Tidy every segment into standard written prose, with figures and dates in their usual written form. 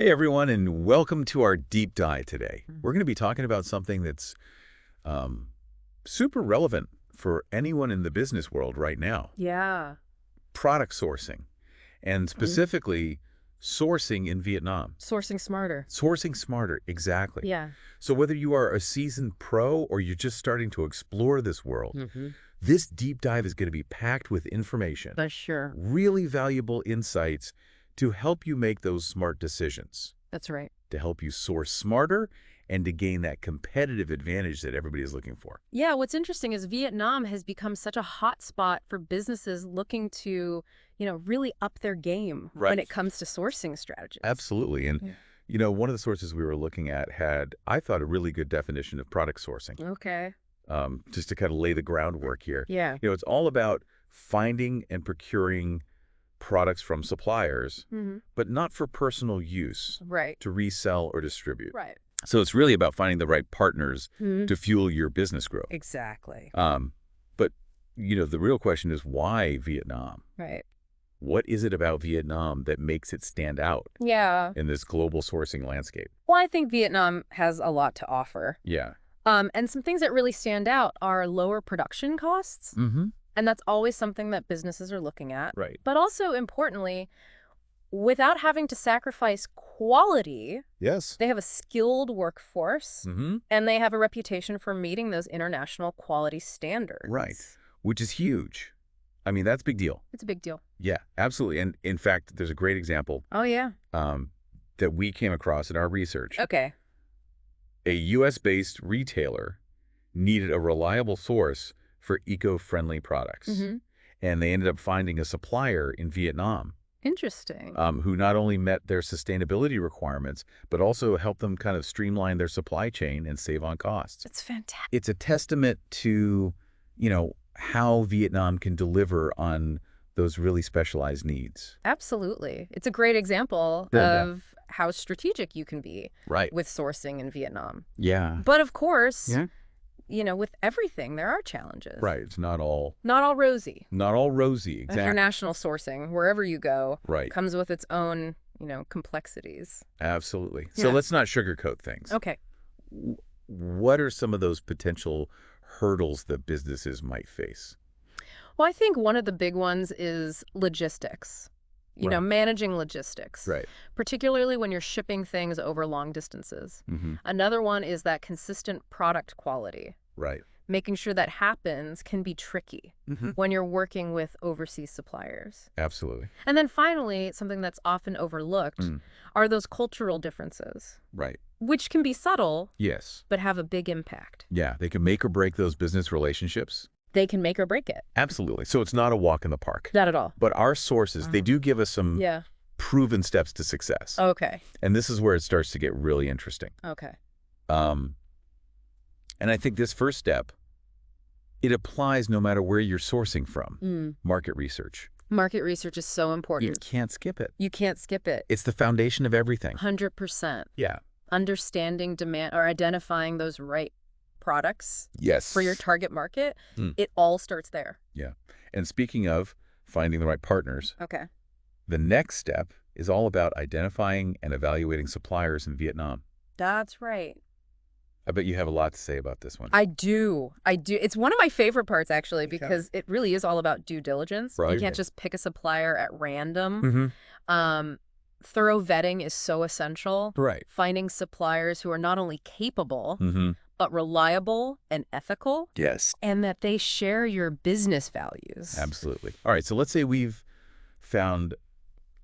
Hey everyone, and welcome to our deep dive today. We're going to be talking about something that's um, super relevant for anyone in the business world right now. Yeah. Product sourcing, and specifically sourcing in Vietnam. Sourcing smarter. Sourcing smarter, exactly. Yeah. So whether you are a seasoned pro or you're just starting to explore this world, this deep dive is going to be packed with information, For sure. really valuable insights to help you make those smart decisions, That's right. to help you source smarter and to gain that competitive advantage that everybody is looking for. Yeah, what's interesting is Vietnam has become such a hot spot for businesses looking to, really up their game when it comes to sourcing strategies. Absolutely. And, one of the sources we were looking at had, I thought, a really good definition of product sourcing. Okay. Just to kind of lay the groundwork here. Yeah. It's all about finding and procuring products from suppliers, but not for personal use, Right. to resell or distribute. Right. So it's really about finding the right partners to fuel your business growth. Exactly. But, the real question is, why Vietnam? Right. What is it about Vietnam that makes it stand out Yeah. in this global sourcing landscape? Well, I think Vietnam has a lot to offer. Yeah. And some things that really stand out are lower production costs. And that's always something that businesses are looking at. Right. But also, importantly, without having to sacrifice quality, Yes. they have a skilled workforce, and they have a reputation for meeting those international quality standards. Right. Which is huge. I mean, that's a big deal. It's a big deal. Yeah, absolutely. And in fact, there's a great example Oh, yeah. that we came across in our research. Okay. A U.S.-based retailer needed a reliable source for eco-friendly products. And they ended up finding a supplier in Vietnam Interesting. who not only met their sustainability requirements, but also helped them kind of streamline their supply chain and save on costs. That's fantastic. It's a testament to, how Vietnam can deliver on those really specialized needs. Absolutely. It's a great example of how strategic you can be with sourcing in Vietnam. Yeah. But of course, with everything, there are challenges. Right. It's not all rosy. Not all rosy. Exactly. International sourcing, wherever you go, Right. comes with its own, complexities. Absolutely. So Yeah. let's not sugarcoat things. Okay. What are some of those potential hurdles that businesses might face? Well, I think one of the big ones is logistics. Right. Managing logistics. Right. Particularly when you're shipping things over long distances. Another one is that consistent product quality. Right. Making sure that happens can be tricky when you're working with overseas suppliers. Absolutely. And then finally, something that's often overlooked are those cultural differences, Right. which can be subtle, Yes. but have a big impact. Yeah. They can make or break those business relationships. They can make or break it. Absolutely. So it's not a walk in the park. Not at all. But our sources, they do give us some Yeah. proven steps to success. Okay. And this is where it starts to get really interesting. Okay. And I think this first step, it applies no matter where you're sourcing from. Market research. Market research is so You important. can't skip it. You can't skip it. It's the foundation of everything. 100%. Yeah. Understanding demand or identifying those right products Yes. for your target market, it all starts there. Yeah. And speaking of finding the right partners, Okay. the next step is all about identifying and evaluating suppliers in Vietnam. That's right. I bet you have a lot to say about this one. I do. It's one of my favorite parts, actually, because it really is all about due diligence. Right. You can't just pick a supplier at random. Thorough vetting is so essential. Right. Finding suppliers who are not only capable, Mm-hmm. but reliable and ethical, Yes. and that they share your business values. Absolutely. All right. So let's say we've found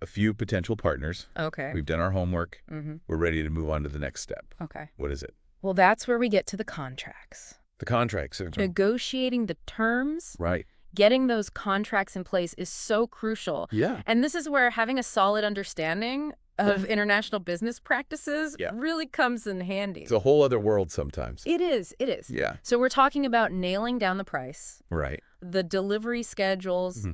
a few potential partners. Okay. We've done our homework. Mm-hmm. We're ready to move on to the next step. Okay. What is it? Well, that's where we get to the contracts. The contracts. Negotiating the terms, Right. getting those contracts in place is so crucial. Yeah. And this is where having a solid understanding of international business practices really comes in handy. It's a whole other world sometimes. It is. It is. Yeah. So we're talking about nailing down the price, Right. the delivery schedules,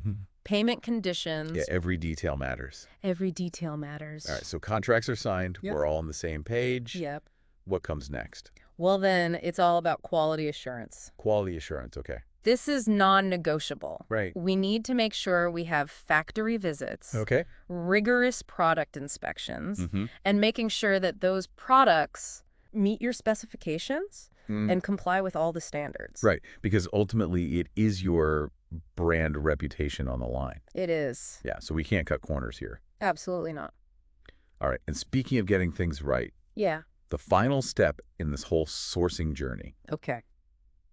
payment conditions. Yeah. Every detail matters. Every detail matters. All right. So contracts are signed. Yep. We're all on the same page. Yep. What comes next? Well, then it's all about quality assurance. Quality assurance. Okay. This is non-negotiable. Right. We need to make sure we have factory visits, Okay. rigorous product inspections, Mm-hmm. and making sure that those products meet your specifications Mm. and comply with all the standards. Right, because ultimately it is your brand reputation on the line. It is. Yeah, so we can't cut corners here. Absolutely not. All right, and speaking of getting things right, Yeah. the final step in this whole sourcing journey Okay.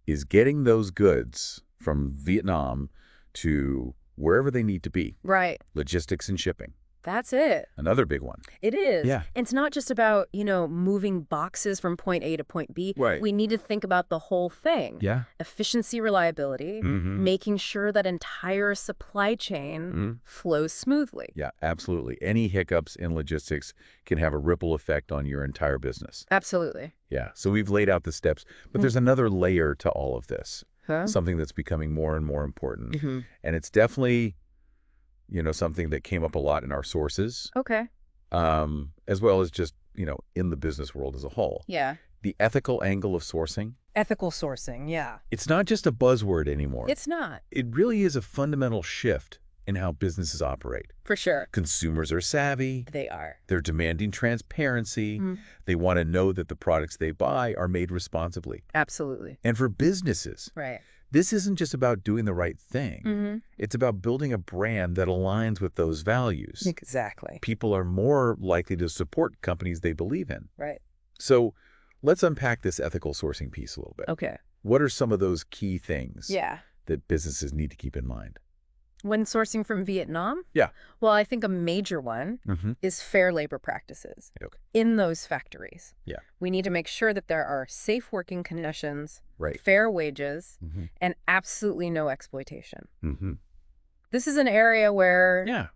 is getting those goods from Vietnam to wherever they need to be. Right. Logistics and shipping, That's it. another big one. It is. Yeah. And it's not just about, moving boxes from point A to point B. Right. We need to think about the whole thing. Yeah. Efficiency, reliability, Mm-hmm. making sure that entire supply chain flows smoothly. Yeah, absolutely. Any hiccups in logistics can have a ripple effect on your entire business. Absolutely. Yeah, so we've laid out the steps, but there's another layer to all of this, Huh? something that's becoming more and more important. Mm-hmm. And it's definitely, something that came up a lot in our sources, Okay. as well as just, in the business world as a whole. Yeah. The ethical angle of sourcing, Ethical sourcing, yeah. it's not just a buzzword anymore. It's not. It really is a fundamental shift in how businesses operate. For sure. Consumers are savvy. They are. They're demanding transparency. Mm. They want to know that the products they buy are made responsibly. Absolutely. And for businesses, Right. this isn't just about doing the right thing. Mm-hmm. It's about building a brand that aligns with those values. Exactly. People are more likely to support companies they believe in. Right. So let's unpack this ethical sourcing piece a little bit. Okay. What are some of those key things Yeah. that businesses need to keep in mind? When sourcing from Vietnam? Yeah. Well, I think a major one Mm-hmm. is fair labor practices Okay. in those factories. Yeah. We need to make sure that there are safe working conditions, Right. fair wages, Mm-hmm. and absolutely no exploitation. Mm-hmm. This is an area where, Yeah.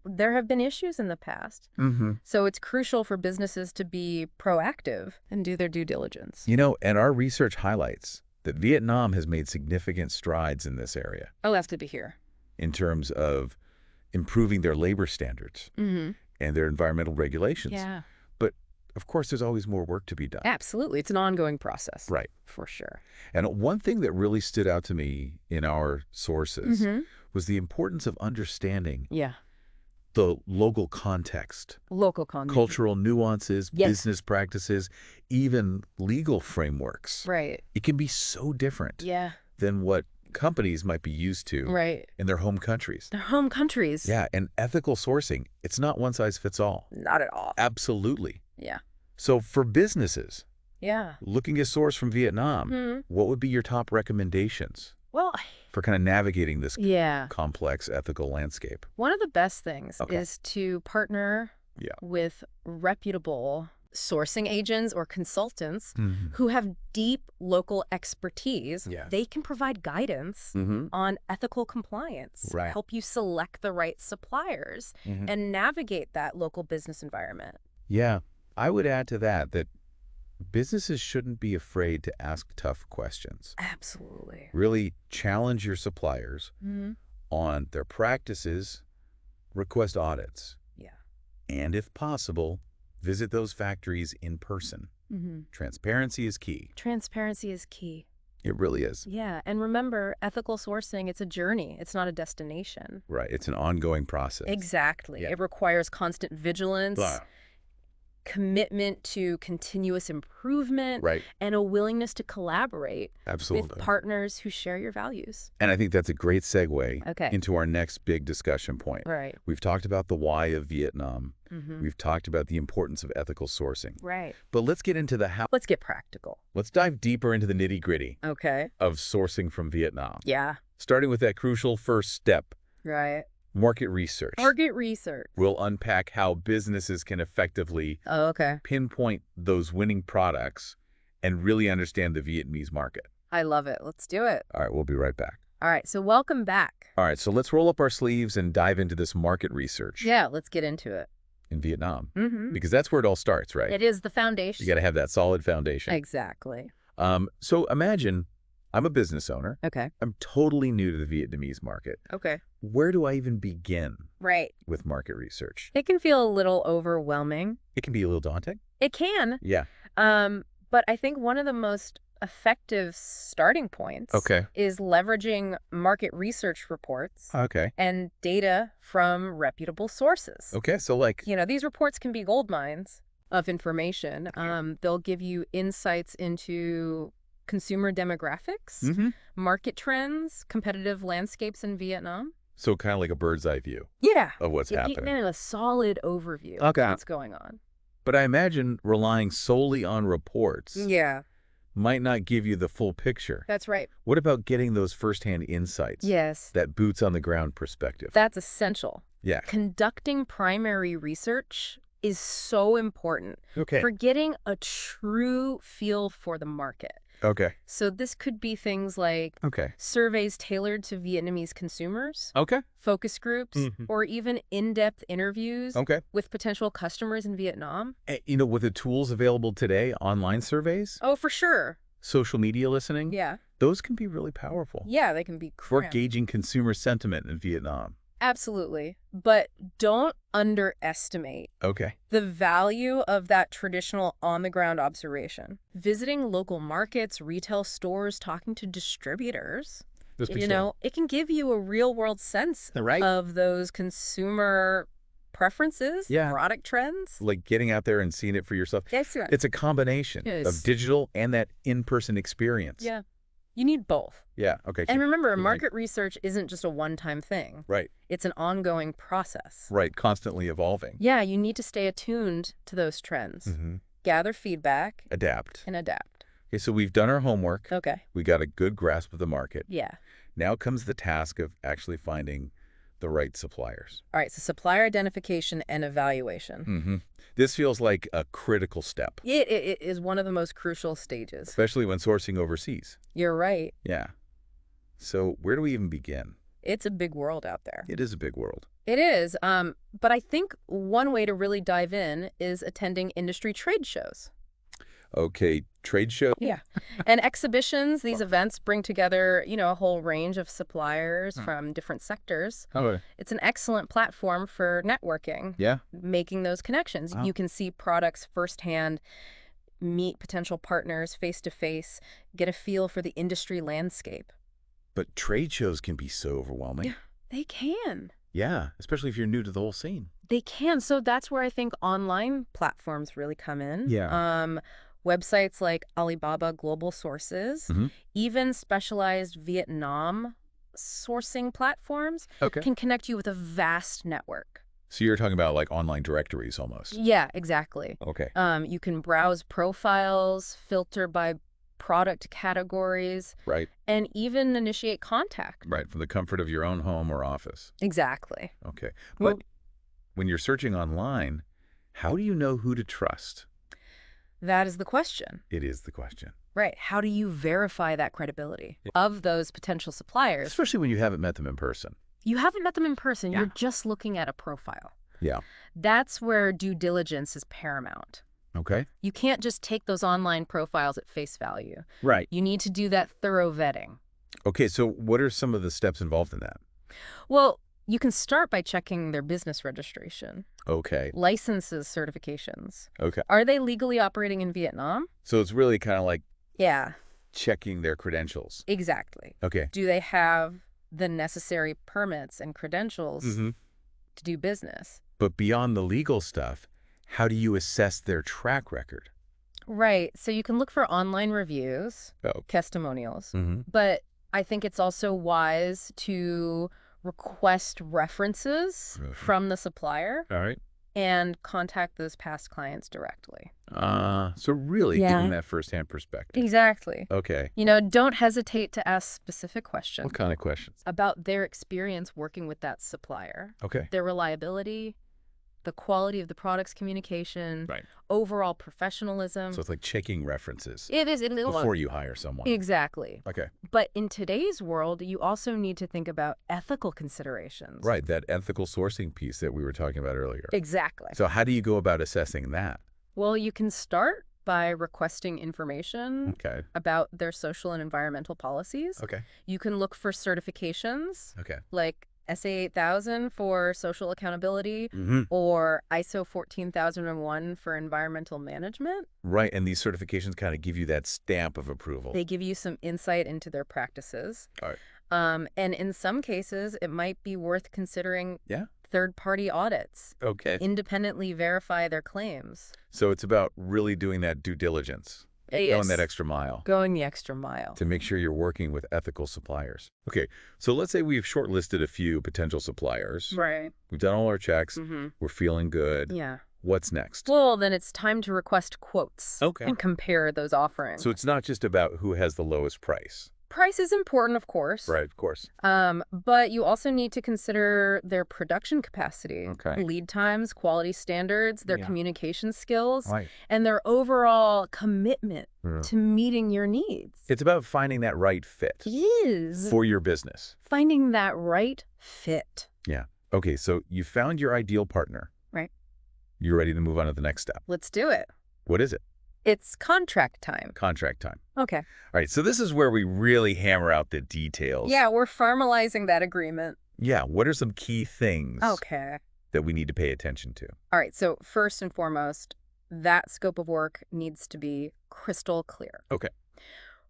there have been issues in the past. Mm-hmm. So it's crucial for businesses to be proactive and do their due diligence. And our research highlights that Vietnam has made significant strides in this area Oh, that's good to hear. in terms of improving their labor standards Mm-hmm. and their environmental regulations. Yeah. But, of course, there's always more work to be done. Absolutely. It's an ongoing process. Right. For sure. And one thing that really stood out to me in our sources Mm-hmm. was the importance of understanding Yeah. the local context, Local content. cultural nuances, Yes. business practices, even legal frameworks. Right. It can be so different Yeah. than what companies might be used to Right. in their home countries. Their home countries. Yeah, and ethical sourcing, it's not one size fits all. Not at all. Absolutely. Yeah. So for businesses Yeah. looking to source from Vietnam, Hmm. what would be your top recommendations Well, for kind of navigating this yeah. complex ethical landscape? One of the best things Okay. is to partner Yeah. with reputable sourcing agents or consultants Mm-hmm. who have deep local expertise. Yeah. They can provide guidance Mm-hmm. on ethical compliance, Right. help you select the right suppliers, Mm-hmm. and navigate that local business environment. Yeah, I would add to that businesses shouldn't be afraid to ask tough questions. Absolutely. Really challenge your suppliers Mm-hmm. on their practices, request audits, Yeah. and if possible, visit those factories in person. Mm-hmm. Transparency is key. Transparency is key. It really is. Yeah. And remember, ethical sourcing, it's a journey. It's not a destination. Right. It's an ongoing process. Exactly. Yeah. It requires constant vigilance, Blah. commitment to continuous improvement, Right. and a willingness to collaborate Absolutely. with partners who share your values. And I think that's a great segue Okay. into our next big discussion point. Right. We've talked about the why of Vietnam. Mm-hmm. We've talked about the importance of ethical sourcing. Right. But let's get into the how. Let's get practical. Let's dive deeper into the nitty-gritty Okay. of sourcing from Vietnam, Yeah. starting with that crucial first step, Right. market research. Market research. We'll unpack how businesses can effectively Oh, okay. pinpoint those winning products and really understand the Vietnamese market. I love it. Let's do it. All right, we'll be right back. All right. So welcome back. All right, so let's roll up our sleeves and dive into this market research Yeah. Let's get into it. in Vietnam, Mm-hmm. because that's where it all starts, right? It is the foundation. You got to have that solid foundation. Exactly. So imagine I'm a business owner. Okay. I'm totally new to the Vietnamese market. Okay. Where do I even begin Right. with market research? It can feel a little overwhelming. It can be a little daunting. It can. Yeah. But I think one of the most effective starting points Okay. is leveraging market research reports Okay. and data from reputable sources. Okay, so like... These reports can be gold mines of information. They'll give you insights into consumer demographics, market trends, competitive landscapes in Vietnam. So kind of like a bird's eye view of what's You're happening. getting a solid overview of what's going on. But I imagine relying solely on reports Yeah, might not give you the full picture. that's right. What about getting those firsthand insights? Yes, That boots on the ground perspective. that's essential. Yeah. Conducting primary research is so important Okay. for getting a true feel for the market. Okay. So this could be things like Okay. surveys tailored to Vietnamese consumers, Okay. focus groups, or even in-depth interviews Okay. with potential customers in Vietnam. With the tools available today, online surveys, Oh, for sure. social media listening, Yeah. those can be really powerful Yeah, they can be for cramped. gauging consumer sentiment in Vietnam. Absolutely. But don't underestimate Okay. the value of that traditional on-the-ground observation. Visiting local markets, retail stores, talking to distributors, it can give you a real-world sense of those consumer preferences, product trends. Like getting out there and seeing it for yourself. Yes, right. It's a combination of digital and that in-person experience. Yeah. You need both. Yeah. Okay. And remember, market research isn't just a one-time thing. Right. It's an ongoing process. Right. Constantly evolving. Yeah, you need to stay attuned to those trends. Gather feedback. Adapt. And adapt. Okay, so we've done our homework. Okay. We got a good grasp of the market. Yeah. Now comes the task of actually finding the right suppliers. All right, so supplier identification and evaluation. This feels like a critical step. It is one of the most crucial stages. Especially when sourcing overseas. You're right. Yeah. So where do we even begin? It's a big world out there. It is a big world. It is. But I think one way to really dive in is attending industry trade shows. Okay, trade show? Yeah. And exhibitions, these events bring together, a whole range of suppliers from different sectors. Okay. It's an excellent platform for networking. Yeah. Making those connections. Wow. You can see products firsthand, meet potential partners face-to-face, get a feel for the industry landscape. But trade shows can be so overwhelming. Yeah, they can. Yeah, especially if you're new to the whole scene. They can. So that's where I think online platforms really come in. Yeah. Websites like Alibaba Global Sources, even specialized Vietnam sourcing platforms can connect you with a vast network. So you're talking about like online directories almost. Yeah, exactly. Okay. You can browse profiles, filter by product categories, right, and even initiate contact. Right, from the comfort of your own home or office. Exactly. Okay. But when you're searching online, how do you know who to trust? That is the question. It is the question. Right. How do you verify that credibility of those potential suppliers? Especially when you haven't met them in person. You haven't met them in person. Yeah. You're just looking at a profile. Yeah. That's where due diligence is paramount. Okay. You can't just take those online profiles at face value. Right. You need to do that thorough vetting. Okay, so what are some of the steps involved in that? Well, you can start by checking their business registration. Okay. Licenses, certifications. Okay. Are they legally operating in Vietnam? So it's really kind of like checking their credentials. Exactly. Okay. Do they have the necessary permits and credentials to do business? But beyond the legal stuff, how do you assess their track record? Right. So you can look for online reviews, testimonials, but I think it's also wise to request references from the supplier. All right. And contact those past clients directly. So really giving that firsthand perspective. Exactly. Okay. Don't hesitate to ask specific questions. What kind of questions? About their experience working with that supplier. Okay. Their reliability, the quality of the product's communication, overall professionalism. So it's like checking references. It is. Before you hire someone. Exactly. Okay. But in today's world, you also need to think about ethical considerations. Right, that ethical sourcing piece that we were talking about earlier. Exactly. So how do you go about assessing that? Well, you can start by requesting information about their social and environmental policies. Okay. You can look for certifications. Okay. Like SA 8000 for social accountability, or ISO 14001 for environmental management. Right, and these certifications kind of give you that stamp of approval. They give you some insight into their practices. All right. And in some cases, it might be worth considering Yeah. third-party audits. Okay. Independently verify their claims. So it's about really doing that due diligence. Yes. Going that extra mile. Going the extra mile. To make sure you're working with ethical suppliers. Okay, so let's say we've shortlisted a few potential suppliers. Right. We've done all our checks. We're feeling good. Yeah. What's next? Well, then it's time to request quotes. Okay. And compare those offerings. So it's not just about who has the lowest price. Price is important, of course. Right, of course. But you also need to consider their production capacity, lead times, quality standards, their communication skills, and their overall commitment to meeting your needs. It's about finding that right fit. It is. For your business. Finding that right fit. Yeah. Okay, so you found your ideal partner. Right. You're ready to move on to the next step. Let's do it. What is it? It's contract time. Contract time. Okay. All right, so this is where we really hammer out the details. Yeah, we're formalizing that agreement. Yeah, what are some key things that we need to pay attention to? All right, so first and foremost, that scope of work needs to be crystal clear. Okay.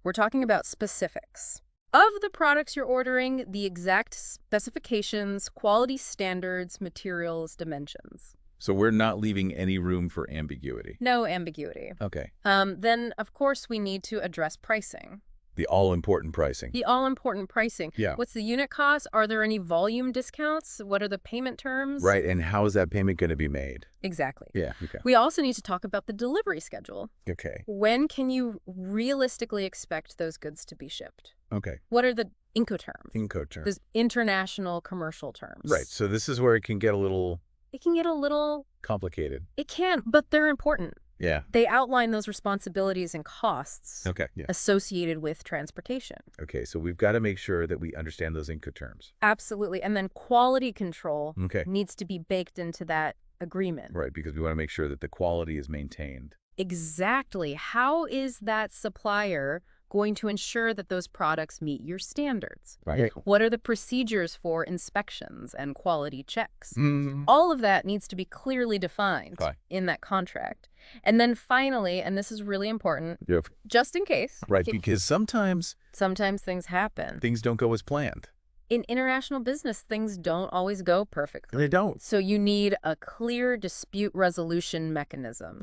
We're talking about specifics of the products you're ordering, the exact specifications, quality standards, materials, dimensions. So we're not leaving any room for ambiguity. No ambiguity. Okay. Then, of course, we need to address pricing. The all-important pricing. The all-important pricing. Yeah. What's the unit cost? Are there any volume discounts? What are the payment terms? Right, and how is that payment going to be made? Exactly. Yeah, okay. We also need to talk about the delivery schedule. Okay. When can you realistically expect those goods to be shipped? Okay. What are the Incoterms? Incoterms. Those international commercial terms. Right, so this is where it can get a little... It can get a little... complicated. It can, but they're important. Yeah. They outline those responsibilities and costs associated with transportation. Okay, so we've got to make sure that we understand those Incoterms. Absolutely. And then quality control needs to be baked into that agreement. Right, because we want to make sure that the quality is maintained. Exactly. How is that supplier going to ensure that those products meet your standards? Right. What are the procedures for inspections and quality checks? All of that needs to be clearly defined in that contract. And then finally, and this is really important, just in case. Right, because sometimes things happen. Things don't go as planned. In international business, things don't always go perfectly. They don't. So you need a clear dispute resolution mechanism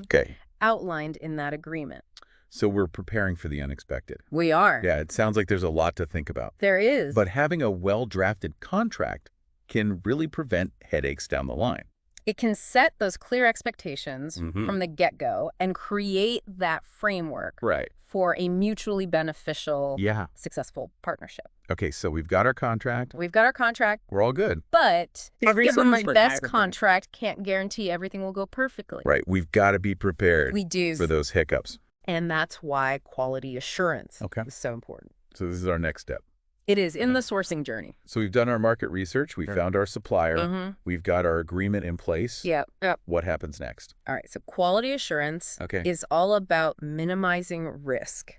outlined in that agreement. So we're preparing for the unexpected. We are. Yeah, it sounds like there's a lot to think about. There is. But having a well-drafted contract can really prevent headaches down the line. It can set those clear expectations from the get-go and create that framework for a mutually beneficial, successful partnership. Okay, so we've got our contract. We've got our contract. We're all good. But even my best contract can't guarantee everything will go perfectly. Right, we've got to be prepared for those hiccups. And that's why quality assurance is so important. So this is our next step. It is in the sourcing journey. So we've done our market research. We found our supplier. We've got our agreement in place. Yep. What happens next? All right. So quality assurance is all about minimizing risk.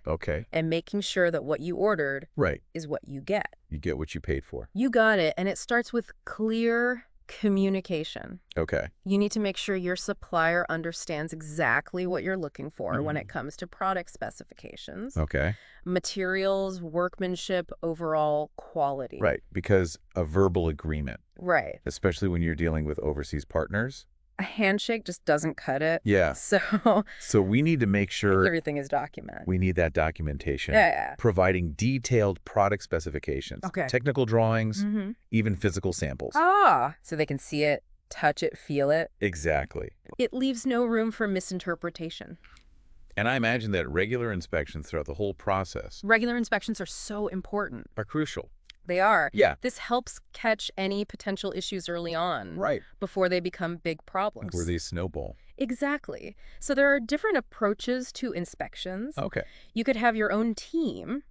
And making sure that what you ordered is what you get. You get what you paid for. You got it. And it starts with clear communication. You need to make sure your supplier understands exactly what you're looking for when it comes to product specifications, materials, workmanship, overall quality. Right, because a verbal agreement. Right. Especially when you're dealing with overseas partners. A handshake just doesn't cut it. Yeah. So we need to make sure everything is documented. We need that documentation. Yeah. Providing detailed product specifications. Technical drawings, even physical samples. So they can see it, touch it, feel it. Exactly. It leaves no room for misinterpretation. And I imagine that regular inspections throughout the whole process. Regular inspections are so important. Are crucial. They are. Yeah. This helps catch any potential issues early on. Right. Before they become big problems. Before they snowball. Exactly. So there are different approaches to inspections. You could have your own team.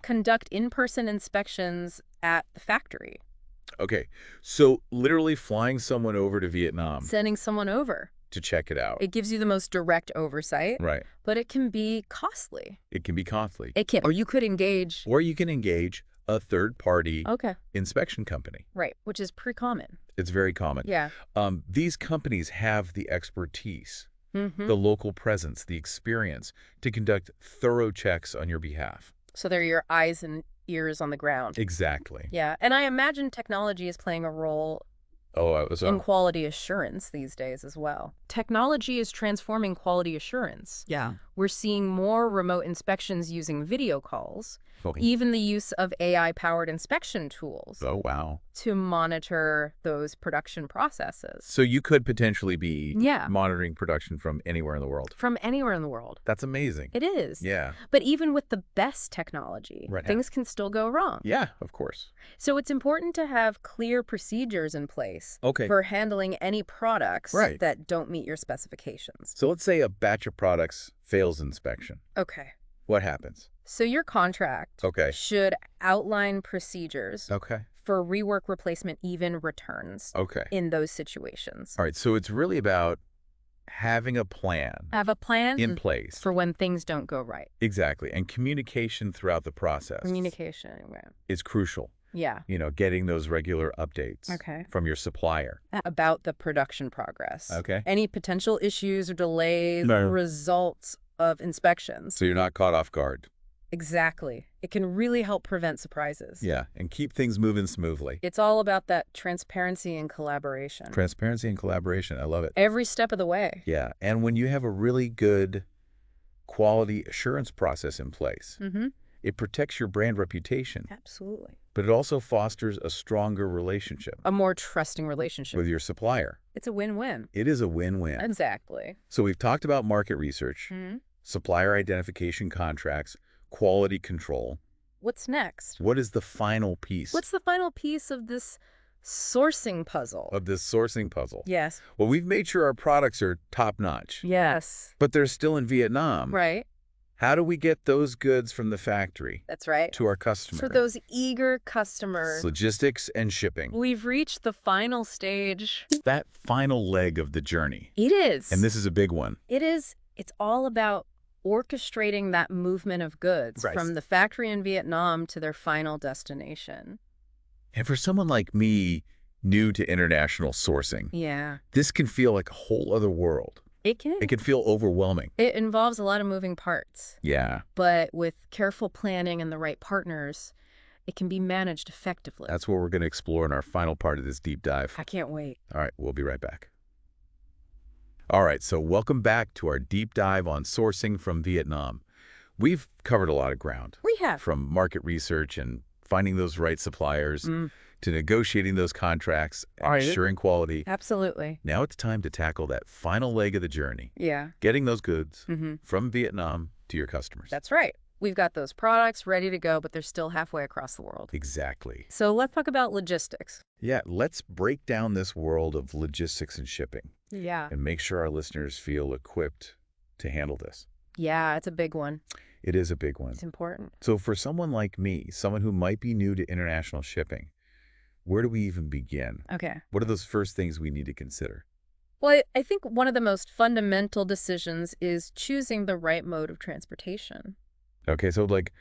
Conduct in-person inspections at the factory. So literally flying someone over to Vietnam. Sending someone over. To check it out. It gives you the most direct oversight. Right. But it can be costly. It can be costly. It can. Or you could engage. Or you can engage a third-party Okay. inspection company. Right, which is pretty common. It's very common. Yeah. These companies have the expertise, Mm-hmm. the local presence, the experience to conduct thorough checks on your behalf. So they're your eyes and ears on the ground. Exactly. Yeah, and I imagine technology is playing a role Oh, I was in quality assurance these days as well. Technology is transforming quality assurance. Yeah. We're seeing more remote inspections using video calls, Okay. even the use of AI-powered inspection tools Oh, wow. to monitor those production processes. So you could potentially be Yeah. monitoring production from anywhere in the world. From anywhere in the world. That's amazing. It is. Yeah. But even with the best technology, Right. things can still go wrong. Yeah, of course. So it's important to have clear procedures in place Okay. for handling any products Right. that don't meet your specifications. So let's say a batch of products fails inspection. Okay. What happens? So your contract Okay. should outline procedures Okay. for rework, replacement, even returns Okay. in those situations. All right. So it's really about having a plan Have a plan in place. for when things don't go right. Exactly. And communication throughout the process Communication. Right. is crucial. Yeah. Getting those regular updates Okay. from your supplier. About the production progress. Okay. Any potential issues or delays, No. results of inspections. So you're not caught off guard. Exactly. It can really help prevent surprises. Yeah. And keep things moving smoothly. It's all about that transparency and collaboration. Transparency and collaboration. I love it. Every step of the way. Yeah. And when you have a really good quality assurance process in place, Mm-hmm. it protects your brand reputation, Absolutely. but it also fosters a stronger relationship A more trusting relationship. with your supplier. It's a win-win. It is a win-win. Exactly. So we've talked about market research, Mm-hmm. supplier identification contracts, quality control. What's next? What is the final piece What's the final piece of this sourcing puzzle? of this sourcing puzzle? Yes. Well, we've made sure our products are top-notch, Yes. but they're still in Vietnam. Right. How do we get those goods from the factory That's right. to our customer? For those eager It's customers, logistics and shipping. we've reached the final stage. That final leg of the journey. It is. And this is a big one. It is. It's all about orchestrating that movement of goods Right. from the factory in Vietnam to their final destination. And for someone like me, new to international sourcing, Yeah. this can feel like a whole other world. It can. It can feel overwhelming. It involves a lot of moving parts, Yeah, but with careful planning and the right partners, it can be managed effectively. that's what we're going to explore in our final part of this deep dive. I can't wait. All right, we'll be right back. All right, so welcome back to our deep dive on sourcing from Vietnam. We've covered a lot of ground, We have. from market research and finding those right suppliers Mm. to negotiating those contracts and All right. ensuring quality. Absolutely. Now it's time to tackle that final leg of the journey, Yeah. getting those goods Mm-hmm. from Vietnam to your customers. That's right. We've got those products ready to go, but they're still halfway across the world. Exactly. So let's talk about logistics. Yeah, let's break down this world of logistics and shipping Yeah. and make sure our listeners feel equipped to handle this. Yeah, it's a big one. It is a big one. It's important. So for someone like me, someone who might be new to international shipping, where do we even begin? Okay. What are those first things we need to consider? Well, I think one of the most fundamental decisions is choosing the right mode of transportation. Okay, so like,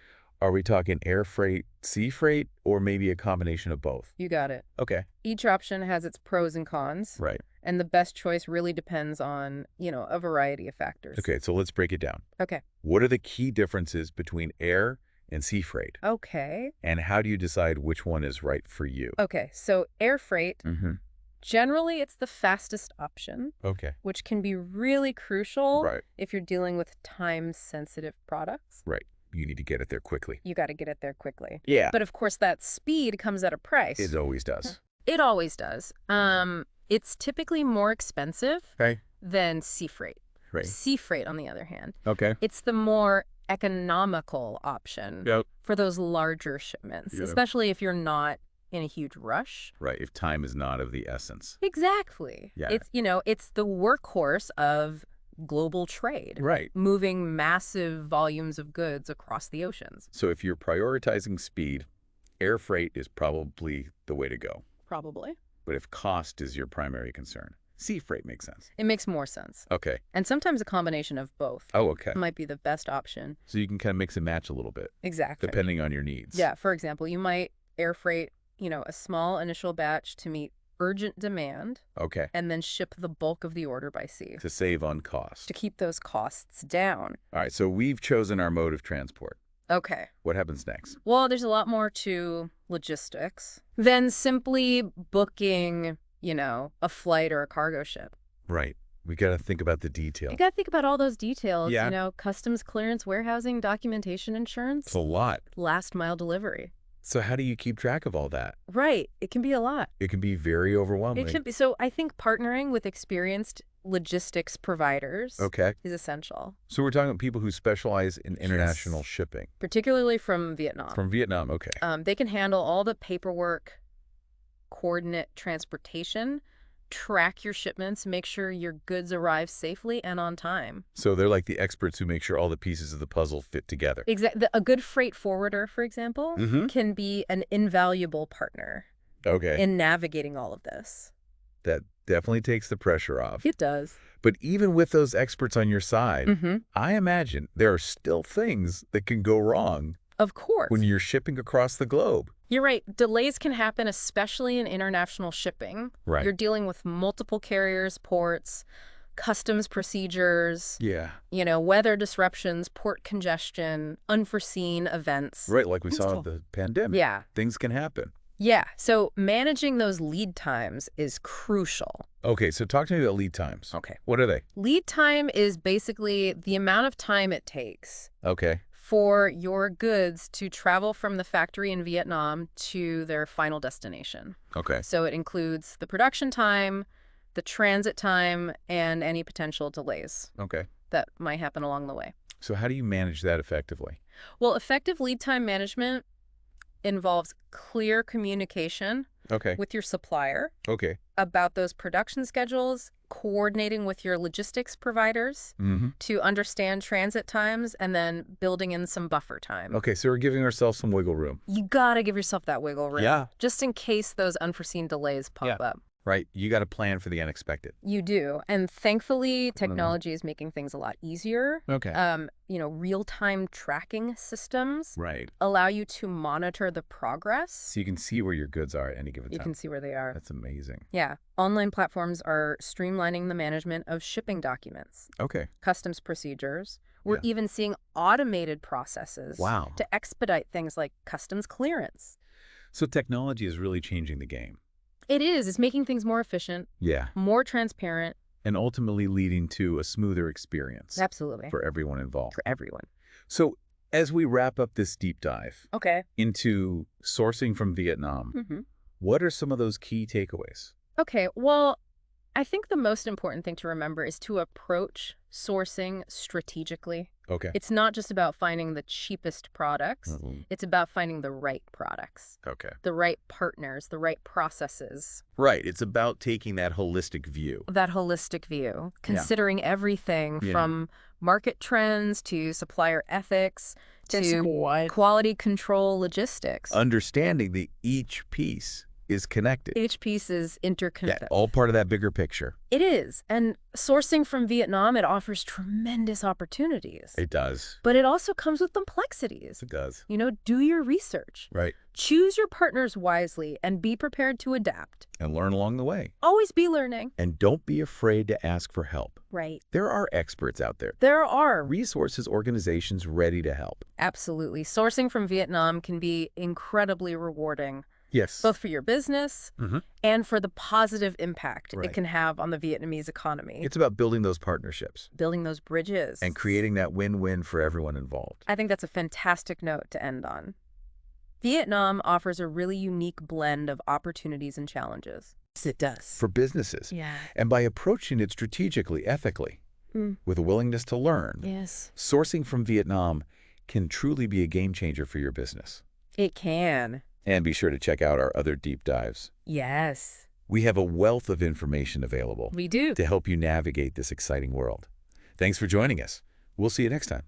are we talking air freight, sea freight, or maybe a combination of both? You got it. Okay, Each option has its pros and cons, right. and the best choice really depends on, a variety of factors. Okay, so let's break it down. Okay. What are the key differences between air and sea freight? Okay. And how do you decide which one is right for you? Okay, so air freight, Mm-hmm. generally it's the fastest option, Okay, which can be really crucial right, if you're dealing with time-sensitive products. right. You need to get it there quickly. You got to get it there quickly. Yeah, But of course, that speed comes at a price. it always does. It always does. It's typically more expensive Okay, than sea freight. right. Sea freight, on the other hand, Okay. it's the more economical option Yep. for those larger shipments, Yeah. especially if you're not in a huge rush. Right, if time is not of the essence. Exactly. Yeah. It's the workhorse of global trade, Right. moving massive volumes of goods across the oceans. So if you're prioritizing speed, air freight is probably the way to go. Probably. But if cost is your primary concern, Sea freight makes sense. It makes more sense. Okay. And sometimes a combination of both. Oh, okay. Might be the best option. So you can kind of mix and match a little bit. Exactly. Depending on your needs. Yeah. For example, you might air freight, a small initial batch to meet urgent demand. Okay. And then ship the bulk of the order by sea. To save on cost. To keep those costs down. All right. So we've chosen our mode of transport. Okay. What happens next? Well, there's a lot more to logistics than simply booking, a flight or a cargo ship. Right. We got to think about the details. You got to think about all those details. Yeah. Customs clearance, warehousing, documentation, insurance. It's a lot. Last mile delivery. So how do you keep track of all that? Right. It can be a lot. It can be very overwhelming. It can be. So I think partnering with experienced logistics providers is essential. So we're talking about people who specialize in international shipping. Particularly from Vietnam. From Vietnam, okay. They can handle all the paperwork, coordinate transportation, track your shipments, make sure your goods arrive safely and on time. So they're like the experts who make sure all the pieces of the puzzle fit together. Exactly. A good freight forwarder, for example, can be an invaluable partner in navigating all of this. That definitely takes the pressure off. It does. But even with those experts on your side, I imagine there are still things that can go wrong. Of course. When you're shipping across the globe. You're right. Delays can happen, especially in international shipping. Right. You're dealing with multiple carriers, ports, customs procedures. Yeah. Weather disruptions, port congestion, unforeseen events. Right, like we saw with the pandemic. Yeah. Things can happen. Yeah. So managing those lead times is crucial. Okay, so talk to me about lead times. Okay. What are they? Lead time is basically the amount of time it takes for your goods to travel from the factory in Vietnam to their final destination. Okay. So it includes the production time, the transit time, and any potential delays that might happen along the way. So how do you manage that effectively? Well, effective lead time management involves clear communication with your supplier about those production schedules, coordinating with your logistics providers to understand transit times, and then building in some buffer time. Okay, so we're giving ourselves some wiggle room. You got to give yourself that wiggle room. Yeah. Just in case those unforeseen delays pop up. Right. You got to plan for the unexpected. You do. And thankfully, technology is making things a lot easier. Real-time tracking systems allow you to monitor the progress. So you can see where your goods are at any given time. You can see where they are. That's amazing. Yeah. Online platforms are streamlining the management of shipping documents. Customs procedures. We're even seeing automated processes to expedite things like customs clearance. So technology is really changing the game. It is. It's making things more efficient, more transparent. And ultimately leading to a smoother experience. Absolutely. For everyone involved. For everyone. So as we wrap up this deep dive into sourcing from Vietnam, what are some of those key takeaways? Okay, well, I think the most important thing to remember is to approach sourcing strategically. It's not just about finding the cheapest products. It's about finding the right products. The right partners, the right processes. Right. It's about taking that holistic view. Considering everything from market trends to supplier ethics to quality control logistics. Understanding that each piece is connected. Each piece is interconnected. All part of that bigger picture. It is. And sourcing from Vietnam, it offers tremendous opportunities. It does. But it also comes with complexities. It does. Do your research. Right. Choose your partners wisely and be prepared to adapt. And learn along the way. Always be learning. And don't be afraid to ask for help. Right. There are experts out there. There are. Resources organizations ready to help. Absolutely. Sourcing from Vietnam can be incredibly rewarding. Yes. Both for your business and for the positive impact it can have on the Vietnamese economy. It's about building those partnerships. Building those bridges. And creating that win-win for everyone involved. I think that's a fantastic note to end on. Vietnam offers a really unique blend of opportunities and challenges. Yes, it does. For businesses. Yeah. And by approaching it strategically, ethically, with a willingness to learn, sourcing from Vietnam can truly be a game changer for your business. It can. And be sure to check out our other deep dives. Yes. We have a wealth of information available. We do. To help you navigate this exciting world. Thanks for joining us. We'll see you next time.